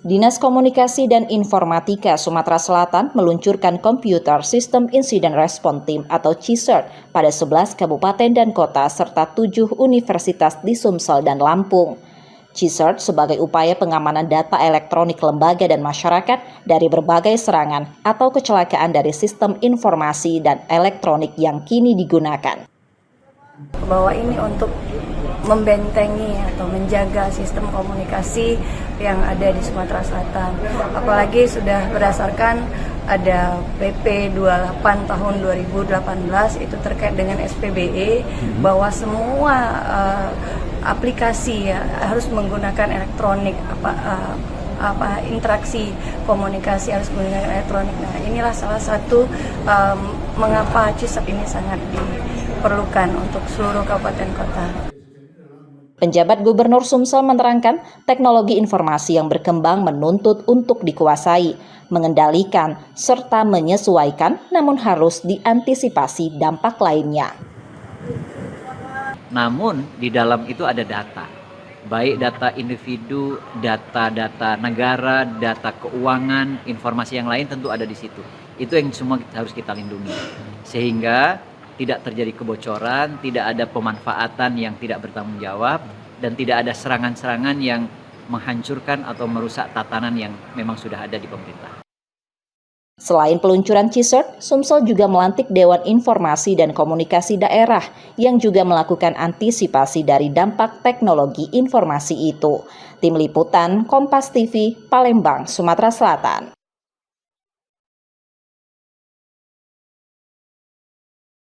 Dinas Komunikasi dan Informatika Sumatera Selatan meluncurkan Computer System Incident Response Team atau CISRT pada 11 kabupaten dan kota serta 7 universitas di Sumsel dan Lampung. CISRT sebagai upaya pengamanan data elektronik lembaga dan masyarakat dari berbagai serangan atau kecelakaan dari sistem informasi dan elektronik yang kini digunakan. Bahwa ini untuk membentengi atau menjaga sistem komunikasi yang ada di Sumatera Selatan. Apalagi sudah berdasarkan ada PP 28 tahun 2018 itu terkait dengan SPBE bahwa semua aplikasi ya harus menggunakan elektronik interaksi komunikasi harus menggunakan elektronik. Nah, inilah salah satu mengapa CISRT ini sangat diperlukan untuk seluruh kabupaten kota. Penjabat Gubernur Sumsel menerangkan teknologi informasi yang berkembang menuntut untuk dikuasai, mengendalikan, serta menyesuaikan namun harus diantisipasi dampak lainnya. Namun di dalam itu ada data, baik data individu, data negara, data keuangan, informasi yang lain tentu ada di situ. Itu yang semua harus kita lindungi, sehingga tidak terjadi kebocoran, tidak ada pemanfaatan yang tidak bertanggung jawab, dan tidak ada serangan-serangan yang menghancurkan atau merusak tatanan yang memang sudah ada di pemerintah. Selain peluncuran CISRT, Sumsel juga melantik Dewan Informasi dan Komunikasi Daerah yang juga melakukan antisipasi dari dampak teknologi informasi itu. Tim Liputan, Kompas TV, Palembang, Sumatera Selatan.